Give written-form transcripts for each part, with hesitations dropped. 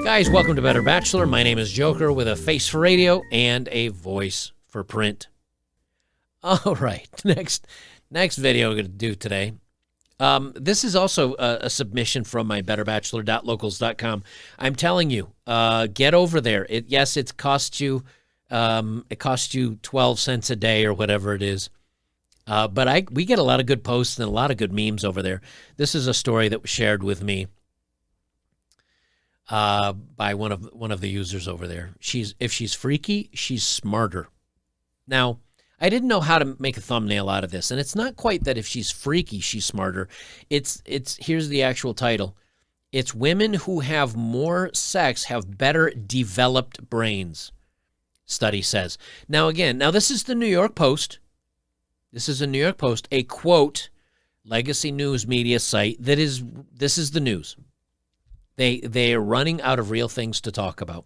Guys, welcome to Better Bachelor. My name is Joker with a face for radio and a voice for print. All right, next video we're going to do today. This is also a submission from my betterbachelor.locals.com. I'm telling you, get over there. It costs you 12 cents a day or whatever it is. But we get a lot of good posts and a lot of good memes over there. This is a story that was shared with me by one of the users over there. If she's freaky, she's smarter. Now, I didn't know how to make a thumbnail out of this, and it's not quite that if she's freaky, she's smarter. It's here's the actual title. It's women who have more sex have better developed brains, study says. Now this is the New York Post. This is a New York Post, a quote, legacy news media site this is the news. They are running out of real things to talk about.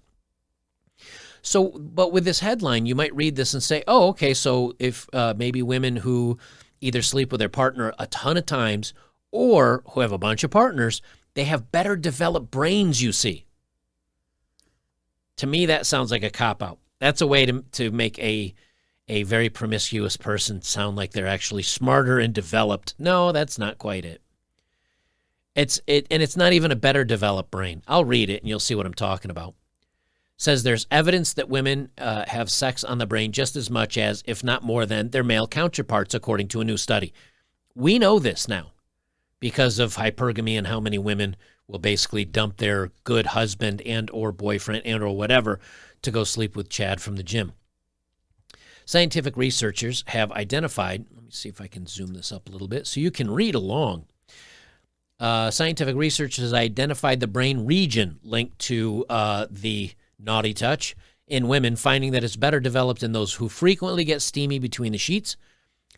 So, but with this headline, you might read this and say, oh, okay, so if maybe women who either sleep with their partner a ton of times or who have a bunch of partners, they have better developed brains, you see. To me, that sounds like a cop-out. That's a way to make a very promiscuous person sound like they're actually smarter and developed. No, that's not quite it. It's not even a better developed brain. I'll read it and you'll see what I'm talking about. It says there's evidence that women have sex on the brain just as much as, if not more than, their male counterparts, according to a new study. We know this now because of hypergamy and how many women will basically dump their good husband and or boyfriend and or whatever to go sleep with Chad from the gym. Scientific researchers have identified, let me see if I can zoom this up a little bit so you can read along. Scientific research has identified the brain region linked to the naughty touch in women, finding that it's better developed in those who frequently get steamy between the sheets.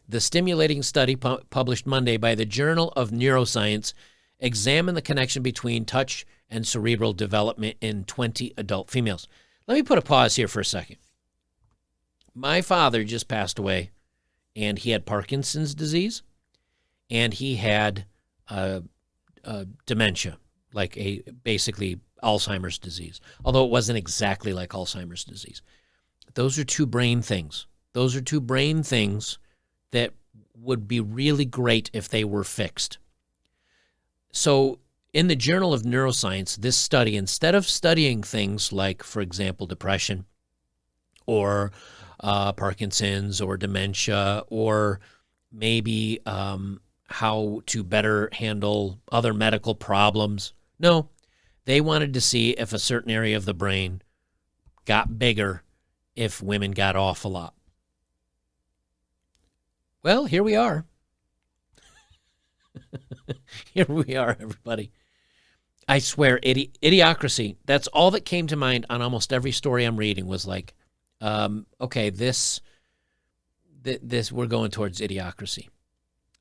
The stimulating study published Monday by the Journal of Neuroscience examined the connection between touch and cerebral development in 20 adult females. Let me put a pause here for a second. My father just passed away, and he had Parkinson's disease, and he had dementia, like basically Alzheimer's disease, although it wasn't exactly like Alzheimer's disease. Those are two brain things. Those are two brain things that would be really great if they were fixed. So in the Journal of Neuroscience, this study, instead of studying things like, for example, depression or Parkinson's or dementia or maybe how to better handle other medical problems. No, they wanted to see if a certain area of the brain got bigger if women got off a lot. Well, here we are. Here we are, everybody. I swear, Idiocracy, that's all that came to mind on almost every story I'm reading was like, okay, this we're going towards Idiocracy.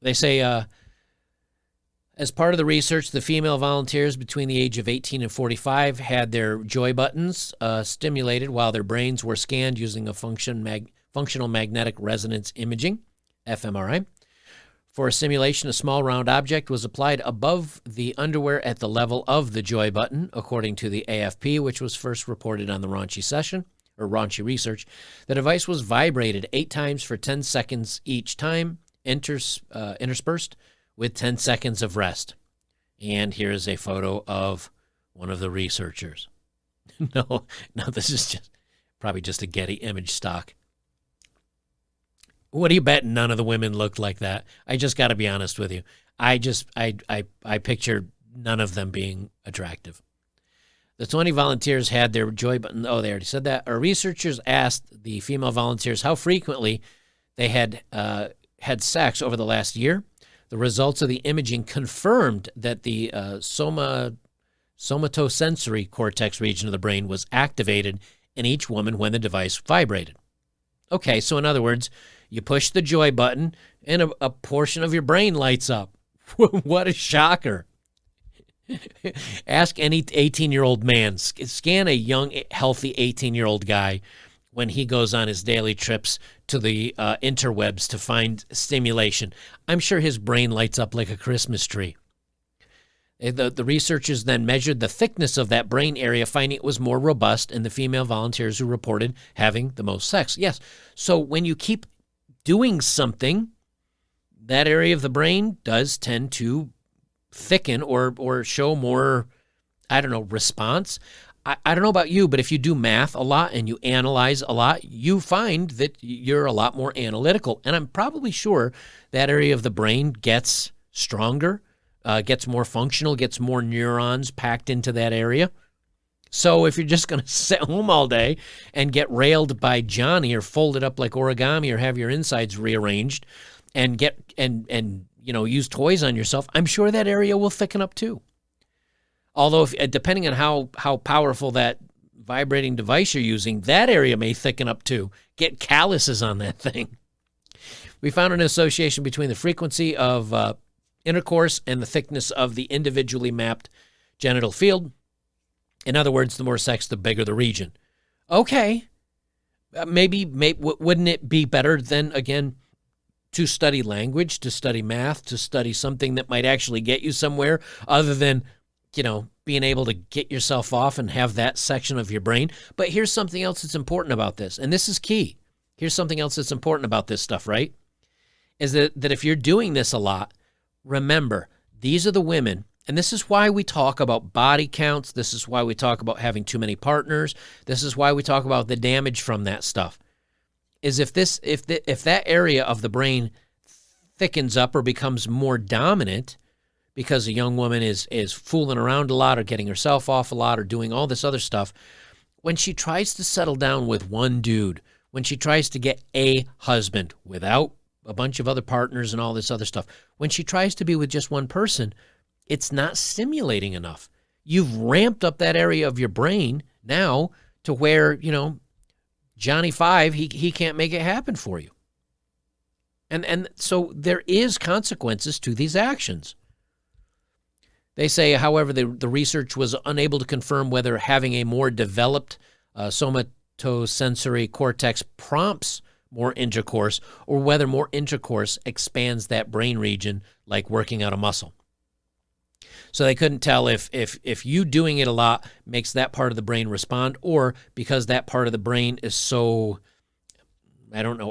They say, as part of the research, the female volunteers between the age of 18 and 45 had their joy buttons stimulated while their brains were scanned using a functional magnetic resonance imaging, fMRI. For a simulation, a small round object was applied above the underwear at the level of the joy button, according to the AFP, which was first reported on the raunchy research. The device was vibrated 8 times for 10 seconds each time, interspersed with 10 seconds of rest. And here's a photo of one of the researchers. No, this is probably just a Getty image stock. What do you bet none of the women looked like that? I just got to be honest with you. I pictured none of them being attractive. The 20 volunteers had their joy button. Oh, they already said that. Our researchers asked the female volunteers how frequently they had sex over the last year. The results of the imaging confirmed that the somatosensory cortex region of the brain was activated in each woman when the device vibrated. Okay, so in other words, you push the joy button and a portion of your brain lights up. What a shocker. Ask any 18-year-old man. Scan a young, healthy 18-year-old guy when he goes on his daily trips to the interwebs to find stimulation. I'm sure his brain lights up like a Christmas tree. The researchers then measured the thickness of that brain area, finding it was more robust in the female volunteers who reported having the most sex. Yes, so when you keep doing something, that area of the brain does tend to thicken or show more, response. I don't know about you, but if you do math a lot and you analyze a lot, you find that you're a lot more analytical. And I'm probably sure that area of the brain gets stronger, gets more functional, gets more neurons packed into that area. So if you're just going to sit home all day and get railed by Johnny or fold it up like origami or have your insides rearranged and use toys on yourself, I'm sure that area will thicken up too. Although, depending on how powerful that vibrating device you're using, that area may thicken up too. Get calluses on that thing. We found an association between the frequency of intercourse and the thickness of the individually mapped genital field. In other words, the more sex, the bigger the region. Okay. Wouldn't it be better then, again, to study language, to study math, to study something that might actually get you somewhere other than, being able to get yourself off and have that section of your brain? But here's something else that's important about this, and this is key. Here's something else that's important about this stuff, right? Is that if you're doing this a lot, remember, these are the women, and this is why we talk about body counts. This is why we talk about having too many partners. This is why we talk about the damage from that stuff. Is if that area of the brain thickens up or becomes more dominant because a young woman is fooling around a lot or getting herself off a lot or doing all this other stuff, when she tries to settle down with one dude, when she tries to get a husband without a bunch of other partners and all this other stuff, when she tries to be with just one person, it's not stimulating enough. You've ramped up that area of your brain now to where, Johnny 5, he can't make it happen for you. And so there is consequences to these actions. They say, however, the research was unable to confirm whether having a more developed somatosensory cortex prompts more intercourse or whether more intercourse expands that brain region like working out a muscle. So they couldn't tell if you doing it a lot makes that part of the brain respond, or because that part of the brain is so,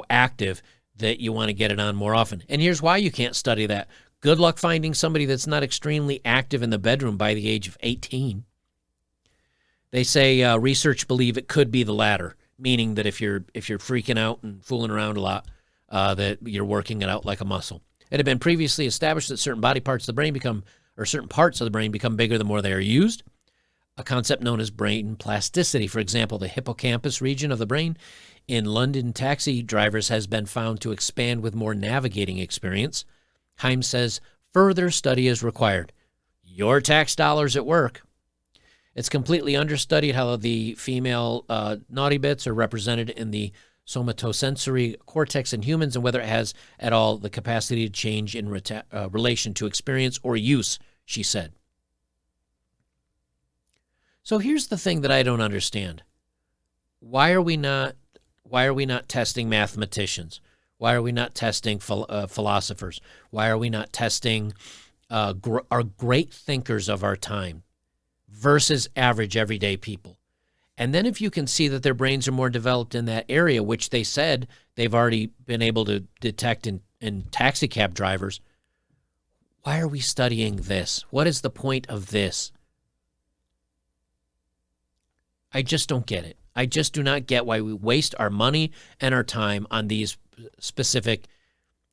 active that you want to get it on more often. And here's why you can't study that. Good luck finding somebody that's not extremely active in the bedroom by the age of 18. They say research believe it could be the latter, meaning that if you're freaking out and fooling around a lot, that you're working it out like a muscle. It had been previously established that certain parts of the brain become bigger the more they are used, a concept known as brain plasticity. For example, the hippocampus region of the brain in London taxi drivers has been found to expand with more navigating experience. Heim says further study is required. Your tax dollars at work. It's completely understudied how the female naughty bits are represented in the somatosensory cortex in humans and whether it has at all the capacity to change in relation to experience or use, she said. So here's the thing that I don't understand. Why are we not testing mathematicians? Why are we not testing philosophers? Why are we not testing our great thinkers of our time versus average everyday people? And then if you can see that their brains are more developed in that area, which they said they've already been able to detect in taxi cab drivers, why are we studying this? What is the point of this? I just don't get it. I just do not get why we waste our money and our time on these specific.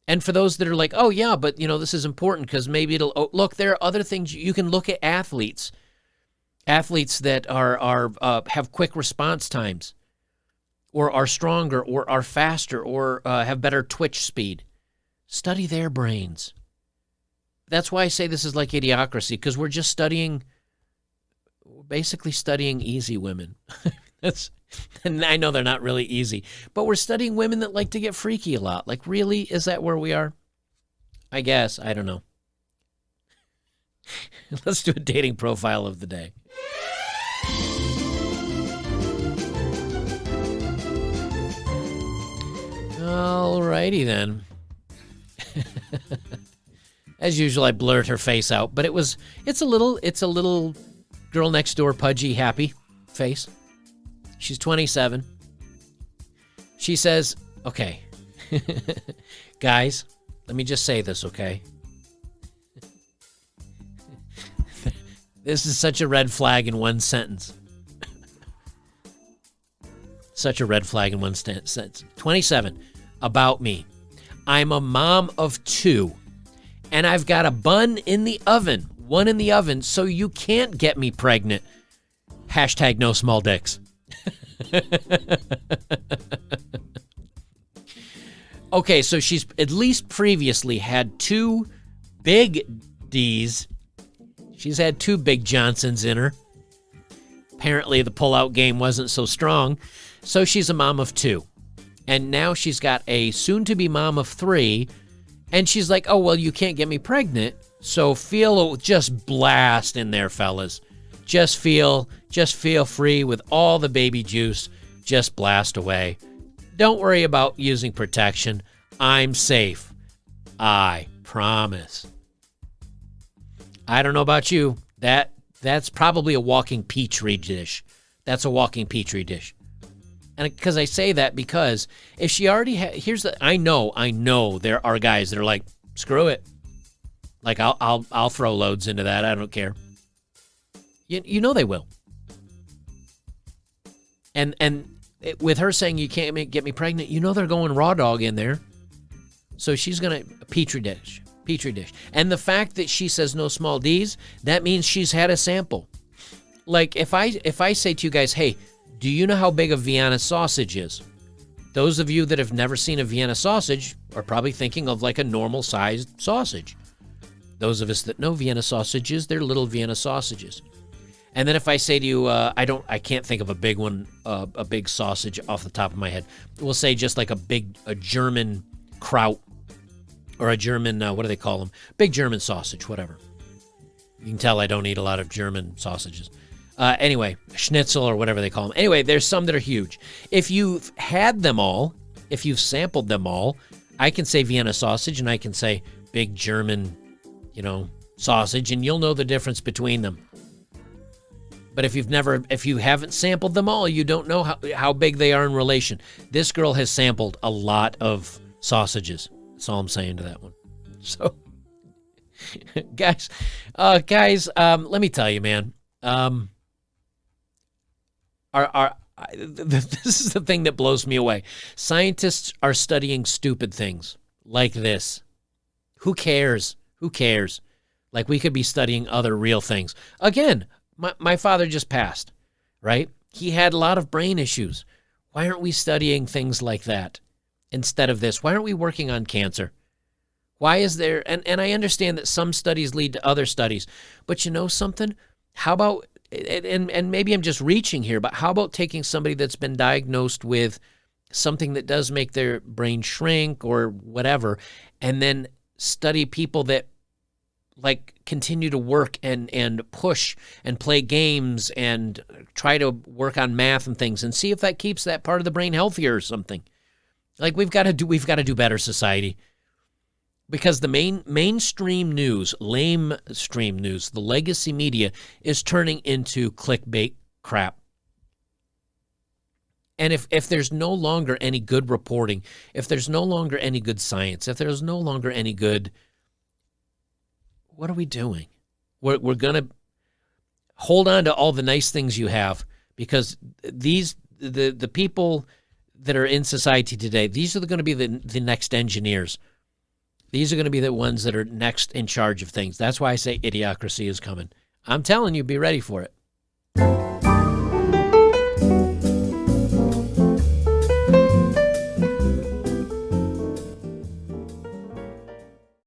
And for those that are like, oh, yeah, but, this is important because maybe look, there are other things. You can look at athletes that are have quick response times or are stronger or are faster or have better twitch speed. Study their brains. That's why I say this is like Idiocracy, because we're basically studying easy women. And I know they're not really easy, but we're studying women that like to get freaky a lot. Like, really? Is that where we are? I guess. I don't know. Let's do a dating profile of the day. All righty then. As usual, I blurred her face out, but it's a little girl next door, pudgy, happy face. She's 27. She says, okay, guys, let me just say this, okay? This is such a red flag in one sentence. Such a red flag in one sentence. 27, about me. I'm a mom of 2, and I've got a bun in the oven, one in the oven, so you can't get me pregnant. Hashtag no small dicks. Okay, so she's at least previously had 2 big D's. She's had 2 big Johnsons in her. Apparently the pullout game wasn't so strong, so she's a mom of 2. And now she's got a soon-to-be mom of 3, and she's like, oh, well, you can't get me pregnant, so just blast in there, fellas. Just feel free with all the baby juice. Just blast away. Don't worry about using protection. I'm safe. I promise. I don't know about you. That's probably a walking petri dish. That's a walking petri dish. And because I say that because if she already I know there are guys that are like, screw it. Like I'll throw loads into that. I don't care. You know they will. And with her saying you can't get me pregnant, you know they're going raw dog in there. So she's going to petri dish. And the fact that she says no small D's, that means she's had a sample. Like if I say to you guys, hey, do you know how big a Vienna sausage is? Those of you that have never seen a Vienna sausage are probably thinking of like a normal sized sausage. Those of us that know Vienna sausages, they're little Vienna sausages. And then if I say to you, I can't think of a big one, a big sausage off the top of my head. We'll say just like a German kraut or a German, what do they call them? Big German sausage, whatever. You can tell I don't eat a lot of German sausages. Anyway, schnitzel or whatever they call them. Anyway, there's some that are huge. If you've had them all, if you've sampled them all, I can say Vienna sausage and I can say big German, sausage, and you'll know the difference between them. But if you haven't sampled them all, you don't know how big they are in relation. This girl has sampled a lot of sausages. That's all I'm saying to that one. So, guys, let me tell you, man. This is the thing that blows me away. Scientists are studying stupid things like this. Who cares? Like we could be studying other real things. Again, my father just passed, right? He had a lot of brain issues. Why aren't we studying things like that instead of this? Why aren't we working on cancer? Why is there, and I understand that some studies lead to other studies, but you know something? How about, and maybe I'm just reaching here, but how about taking somebody that's been diagnosed with something that does make their brain shrink or whatever, and then study people that like continue to work and push and play games and try to work on math and things and see if that keeps that part of the brain healthier or something. Like we've got to do better, society. Because the mainstream news, lamestream news, the legacy media is turning into clickbait crap. And if there's no longer any good reporting, if there's no longer any good science, if there's no longer any good, what are we doing? We're going to hold on to all the nice things you have because the people that are in society today, these are going to be the next engineers. These are going to be the ones that are next in charge of things. That's why I say Idiocracy is coming. I'm telling you, be ready for it.